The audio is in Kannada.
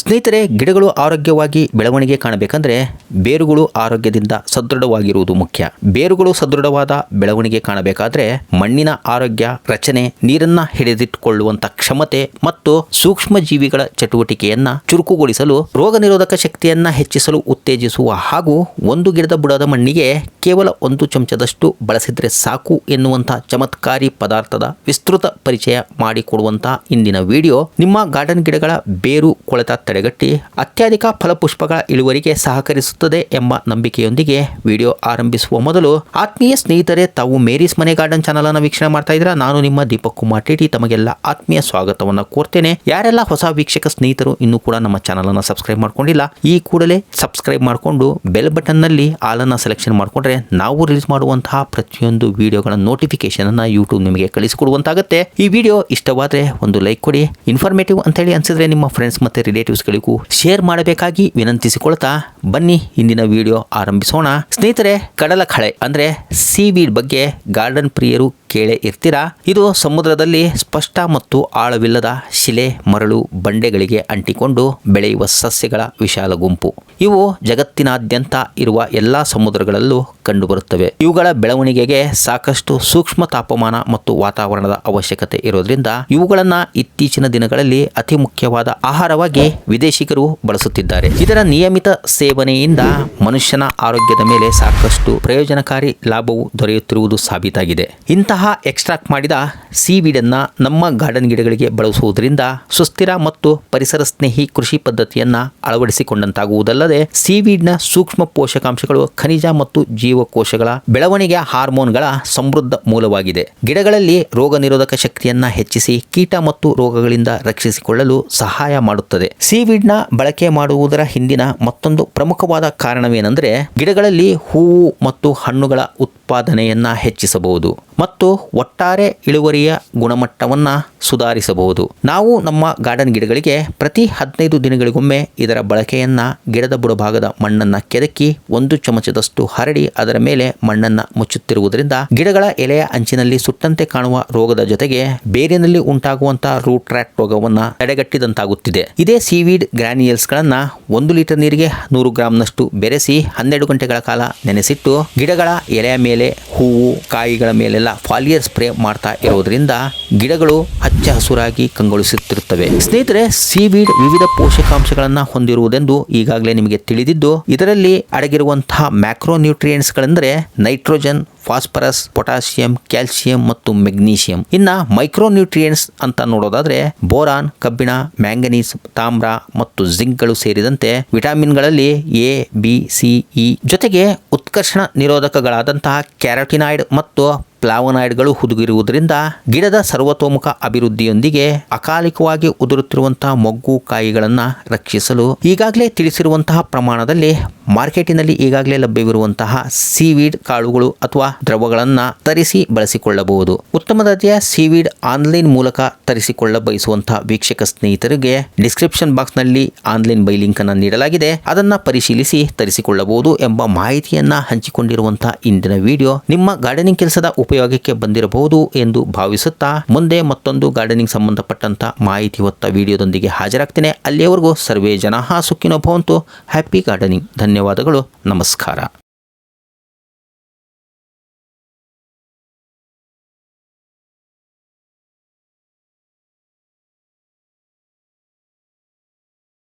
ಸ್ನೇಹಿತರೆ, ಗಿಡಗಳು ಆರೋಗ್ಯವಾಗಿ ಬೆಳವಣಿಗೆ ಕಾಣಬೇಕಂದ್ರೆ ಬೇರುಗಳು ಆರೋಗ್ಯದಿಂದ ಸದೃಢವಾಗಿರುವುದು ಮುಖ್ಯ. ಬೇರುಗಳು ಸದೃಢವಾದ ಬೆಳವಣಿಗೆ ಕಾಣಬೇಕಾದ್ರೆ ಮಣ್ಣಿನ ಆರೋಗ್ಯ, ರಚನೆ, ನೀರನ್ನ ಹಿಡಿದಿಟ್ಟುಕೊಳ್ಳುವಂತ ಕ್ಷಮತೆ ಮತ್ತು ಸೂಕ್ಷ್ಮ ಜೀವಿಗಳ ಚಟುವಟಿಕೆಯನ್ನ ಚುರುಕುಗೊಳಿಸಲು, ರೋಗ ನಿರೋಧಕ ಶಕ್ತಿಯನ್ನ ಹೆಚ್ಚಿಸಲು ಉತ್ತೇಜಿಸುವ ಹಾಗೂ ಒಂದು ಗಿಡದ ಬುಡದ ಮಣ್ಣಿಗೆ ಕೇವಲ 1 ಚಮಚದಷ್ಟು ಬಳಸಿದ್ರೆ ಸಾಕು ಎನ್ನುವಂತ ಚಮತ್ಕಾರಿ ಪದಾರ್ಥದ ವಿಸ್ತೃತ ಪರಿಚಯ ಮಾಡಿಕೊಡುವಂತ ಇಂದಿನ ವಿಡಿಯೋ ನಿಮ್ಮ ಗಾರ್ಡನ್ ಗಿಡಗಳ ಬೇರು ಕೊಳೆತ ತಡೆಗಟ್ಟಿ ಅತ್ಯಧಿಕ ಫಲಪುಷ್ಪಗಳ ಇಳುವರಿಗೆ ಸಹಕರಿಸುತ್ತದೆ ಎಂಬ ನಂಬಿಕೆಯೊಂದಿಗೆ ವಿಡಿಯೋ ಆರಂಭಿಸುವ ಮೊದಲು ಆತ್ಮೀಯ ಸ್ನೇಹಿತರೆ, ತಾವು ಮೇರೀಸ್ ಮನೆ ಗಾರ್ಡನ್ ಚಾನಲ್ ಅನ್ನು ವೀಕ್ಷಣೆ ಮಾಡ್ತಾ ಇದ್ದೀರಾ. ನಾನು ನಿಮ್ಮ ದೀಪಕ್ ಕುಮಾರ್ ಟಿಟಿ ತಮಗೆಲ್ಲ ಆತ್ಮೀಯ ಸ್ವಾಗತವನ್ನು ಕೋರ್ತೇನೆ. ಯಾರೆಲ್ಲ ಹೊಸ ವೀಕ್ಷಕ ಸ್ನೇಹಿತರು ಇನ್ನೂ ಕೂಡ ನಮ್ಮ ಚಾನಲ್ ಅನ್ನು ಸಬ್ಸ್ಕ್ರೈಬ್ ಮಾಡ್ಕೊಂಡಿಲ್ಲ, ಈ ಕೂಡಲೇ ಸಬ್ಸ್ಕ್ರೈಬ್ ಮಾಡಿಕೊಂಡು ಬೆಲ್ ಬಟನ್ ನಲ್ಲಿ ಆಲ್ ಅನ್ನು ಸೆಲೆಕ್ಷನ್ ಮಾಡಿಕೊಂಡ್ರೆ ನಾವು ರಿಲೀಸ್ ಮಾಡುವಂತಹ ಪ್ರತಿಯೊಂದು ವಿಡಿಯೋಗಳ ನೋಟಿಫಿಕೇಶನ್ ಅನ್ನ ಯೂಟ್ಯೂಬ್ ನಿಮಗೆ ಕಳಿಸಿಕೊಡುವಂತಾಗುತ್ತೆ. ಈ ವಿಡಿಯೋ ಇಷ್ಟವಾದ್ರೆ ಒಂದು ಲೈಕ್ ಕೊಡಿ. ಇನ್ಫಾರ್ಮೇಟಿವ್ ಅಂತ ಹೇಳಿ ಅನ್ಸಿದ್ರೆ ನಿಮ್ಮ ಫ್ರೆಂಡ್ಸ್ ಮತ್ತೆ ರಿಲೇಟಿವ್ಸ್ ಗಳಿಗೂ ಶೇರ್ ಮಾಡಬೇಕಾಗಿ ವಿನಂತಿಸಿಕೊಳ್ತಾ ಬನ್ನಿ ಇಂದಿನ ವಿಡಿಯೋ ಆರಂಭಿಸೋಣ. ಸ್ನೇಹಿತರೆ, ಕಡಲಕಳೆ ಅಂದ್ರೆ ಸೀವೀಡ್ ಬಗ್ಗೆ ಗಾರ್ಡನ್ ಪ್ರಿಯರು ಕೇಳೇ ಇರ್ತೀರಾ. ಇದು ಸಮುದ್ರದಲ್ಲಿ ಸ್ಪಷ್ಟ ಮತ್ತು ಆಳವಿಲ್ಲದ ಶಿಲೆ, ಮರಳು, ಬಂಡೆಗಳಿಗೆ ಅಂಟಿಕೊಂಡು ಬೆಳೆಯುವ ಸಸ್ಯಗಳ ವಿಶಾಲ ಗುಂಪು. ಇವು ಜಗತ್ತಿನಾದ್ಯಂತ ಇರುವ ಎಲ್ಲಾ ಸಮುದ್ರಗಳಲ್ಲೂ ಕಂಡುಬರುತ್ತವೆ. ಇವುಗಳ ಬೆಳವಣಿಗೆಗೆ ಸಾಕಷ್ಟು ಸೂಕ್ಷ್ಮ ತಾಪಮಾನ ಮತ್ತು ವಾತಾವರಣದ ಅವಶ್ಯಕತೆ ಇರೋದ್ರಿಂದ ಇವುಗಳನ್ನ ಇತ್ತೀಚಿನ ದಿನಗಳಲ್ಲಿ ಅತಿ ಮುಖ್ಯವಾದ ಆಹಾರವಾಗಿ ವಿದೇಶಿಗರು ಬಳಸುತ್ತಿದ್ದಾರೆ. ಇದರ ನಿಯಮಿತ ಸೇವನೆಯಿಂದ ಮನುಷ್ಯನ ಆರೋಗ್ಯದ ಮೇಲೆ ಸಾಕಷ್ಟು ಪ್ರಯೋಜನಕಾರಿ ಲಾಭವು ದೊರೆಯುತ್ತಿರುವುದು ಸಾಬೀತಾಗಿದೆ. ಇಂತಹ ಎಕ್ಸ್ಟ್ರಾಕ್ಟ್ ಮಾಡಿದ ಸೀವೀಡ್ ಅನ್ನ ನಮ್ಮ ಗಾರ್ಡನ್ ಗಿಡಗಳಿಗೆ ಬಳಸುವುದರಿಂದ ಸುಸ್ಥಿರ ಮತ್ತು ಪರಿಸರ ಸ್ನೇಹಿ ಕೃಷಿ ಪದ್ಧತಿಯನ್ನ ಅಳವಡಿಸಿಕೊಂಡಂತಾಗುವುದಲ್ಲದೆ ಸೀವೀಡ್ ನ ಸೂಕ್ಷ್ಮ ಪೋಷಕಾಂಶಗಳು, ಖನಿಜ ಮತ್ತು ಜೀವಕೋಶಗಳ ಬೆಳವಣಿಗೆಯ ಹಾರ್ಮೋನ್ಗಳ ಸಮೃದ್ಧ ಮೂಲವಾಗಿದೆ. ಗಿಡಗಳಲ್ಲಿ ರೋಗ ನಿರೋಧಕ ಶಕ್ತಿಯನ್ನ ಹೆಚ್ಚಿಸಿ ಕೀಟ ಮತ್ತು ರೋಗಗಳಿಂದ ರಕ್ಷಿಸಿಕೊಳ್ಳಲು ಸಹಾಯ ಮಾಡುತ್ತದೆ. ಸೀವೀಡ್ ನ ಬಳಕೆ ಮಾಡುವುದರ ಹಿಂದಿನ ಮತ್ತೊಂದು ಪ್ರಮುಖವಾದ ಕಾರಣವೇನೆಂದರೆ ಗಿಡಗಳಲ್ಲಿ ಹೂವು ಮತ್ತು ಹಣ್ಣುಗಳ ಉತ್ಪಾದನೆಯನ್ನ ಹೆಚ್ಚಿಸಬಹುದು ಮತ್ತು ಒಟ್ಟಾರೆ ಇಳುವರಿಯ ಗುಣಮಟ್ಟವನ್ನ ಸುಧಾರಿಸಬಹುದು. ನಾವು ನಮ್ಮ ಗಾರ್ಡನ್ ಗಿಡಗಳಿಗೆ ಪ್ರತಿ 15 ದಿನಗಳಿಗೊಮ್ಮೆ ಇದರ ಬಳಕೆಯನ್ನ ಗಿಡದ ಬುಡಭಾಗದ ಮಣ್ಣನ್ನ ಕೆದಕಿ 1 ಚಮಚದಷ್ಟು ಹರಡಿ ಅದರ ಮೇಲೆ ಮಣ್ಣನ್ನ ಮುಚ್ಚುತ್ತಿರುವುದರಿಂದ ಗಿಡಗಳ ಎಲೆಯ ಅಂಚಿನಲ್ಲಿ ಸುಟ್ಟಂತೆ ಕಾಣುವ ರೋಗದ ಜೊತೆಗೆ ಬೇರಿನಲ್ಲಿ ಉಂಟಾಗುವಂತಹ ರೂಟ್ ರಾಟ್ ರೋಗವನ್ನ ತಡೆಗಟ್ಟಿದಂತಾಗುತ್ತಿದೆ. ಇದೇ ಸೀವೀಡ್ ಗ್ರಾನ್ಯೂಲ್ಸ್ ಗಳನ್ನ 1 ಲೀಟರ್ ನೀರಿಗೆ 100 ಗ್ರಾಂನಷ್ಟು ಬೆರೆಸಿ 12 ಗಂಟೆಗಳ ಕಾಲ ನೆನೆಸಿಟ್ಟು ಗಿಡಗಳ ಎಲೆಯ ಮೇಲೆ, ಹೂವು, ಕಾಯಿಗಳ ಮೇಲೆಲ್ಲ ಫಾಲಿಯರ್ ಸ್ಪ್ರೇ ಮಾಡ್ತಾ ಇರೋದ್ರಿಂದ ಗಿಡಗಳು ಹಚ್ಚ ಹಸುರಾಗಿ ಕಂಗೊಳಿಸುತ್ತಿರುತ್ತವೆ. ಸ್ನೇಹಿತರೆ, ಸೀವೀಡ್ ವಿವಿಧ ಪೋಷಕಾಂಶಗಳನ್ನ ಹೊಂದಿರುವುದೆಂದು ಈಗಾಗಲೇ ನಿಮಗೆ ತಿಳಿದಿದ್ದು, ಇದರಲ್ಲಿ ಅಡಗಿರುವಂತಹ ಮ್ಯಾಕ್ರೋ ನ್ಯೂಟ್ರಿಯೆಂಟ್ಸ್ ಗಳೆಂದರೆ ನೈಟ್ರೋಜನ್, ಫಾಸ್ಫರಸ್, ಪೊಟ್ಯಾಸಿಯಂ, ಕ್ಯಾಲ್ಸಿಯಂ ಮತ್ತು ಮೆಗ್ನೀಷಿಯಂ. ಇನ್ನ ಮೈಕ್ರೋ ನ್ಯೂಟ್ರಿಯೆಂಟ್ಸ್ ಅಂತ ನೋಡೋದಾದ್ರೆ ಬೋರಾನ್, ಕಬ್ಬಿಣ, ಮ್ಯಾಂಗನೀಸ್, ತಾಮ್ರ ಮತ್ತು ಜಿಂಕ್ಗಳು ಸೇರಿದಂತೆ ವಿಟಮಿನ್ಗಳಲ್ಲಿ ಎ, ಬಿ, ಸಿ, ಇ ಜೊತೆಗೆ ಉತ್ಕರ್ಷಣ ನಿರೋಧಕಗಳಾದಂತಹ ಕ್ಯಾರೋಟಿನಾಯ್ಡ್ ಮತ್ತು ಫ್ಲಾವನಾಯ್ಡ್ಗಳು ಹುದುಗಿರುವುದರಿಂದ ಗಿಡದ ಸರ್ವತೋಮುಖ ಅಭಿವೃದ್ಧಿಯೊಂದಿಗೆ ಅಕಾಲಿಕವಾಗಿ ಉದುರುತ್ತಿರುವಂತಹ ಮೊಗ್ಗು, ಕಾಯಿಗಳನ್ನು ರಕ್ಷಿಸಲು ಈಗಾಗಲೇ ತಿಳಿಸಿರುವಂತಹ ಪ್ರಮಾಣದಲ್ಲಿ ಮಾರ್ಕೆಟಿನಲ್ಲಿ ಈಗಾಗಲೇ ಲಭ್ಯವಿರುವಂತಹ ಸೀವೀಡ್ ಕಾಳುಗಳು ಅಥವಾ ದ್ರವಗಳನ್ನು ತರಿಸಿ ಬಳಸಿಕೊಳ್ಳಬಹುದು. ಉತ್ತಮ ದರ್ಜೆಯ ಸೀವೀಡ್ ಆನ್ಲೈನ್ ಮೂಲಕ ತರಿಸಿಕೊಳ್ಳ ಬಯಸುವಂತಹ ವೀಕ್ಷಕ ಸ್ನೇಹಿತರಿಗೆ ಡಿಸ್ಕ್ರಿಪ್ಷನ್ ಬಾಕ್ಸ್ ನಲ್ಲಿ ಆನ್ಲೈನ್ ಬೈ ಲಿಂಕ್ ಅನ್ನು ನೀಡಲಾಗಿದೆ. ಅದನ್ನ ಪರಿಶೀಲಿಸಿ ತರಿಸಿಕೊಳ್ಳಬಹುದು ಎಂಬ ಮಾಹಿತಿಯನ್ನ ಹಂಚಿಕೊಂಡಿರುವಂತಹ ಇಂದಿನ ವಿಡಿಯೋ ನಿಮ್ಮ ಗಾರ್ಡನಿಂಗ್ ಕೆಲಸದ ಉಪಯೋಗಕ್ಕೆ ಬಂದಿರಬಹುದು ಎಂದು ಭಾವಿಸುತ್ತಾ ಮುಂದೆ ಮತ್ತೊಂದು ಗಾರ್ಡನಿಂಗ್ ಸಂಬಂಧಪಟ್ಟಂತ ಮಾಹಿತಿ ಹೊತ್ತ ವಿಡಿಯೋದೊಂದಿಗೆ ಹಾಜರಾಗ್ತೇನೆ. ಅಲ್ಲಿಯವರೆಗೂ ಸರ್ವೇ ಜನಾಃ ಸುಖಿನೋ ಭವಂತು. Happy gardening. ಧನ್ಯವಾದಗಳು. ನಮಸ್ಕಾರ.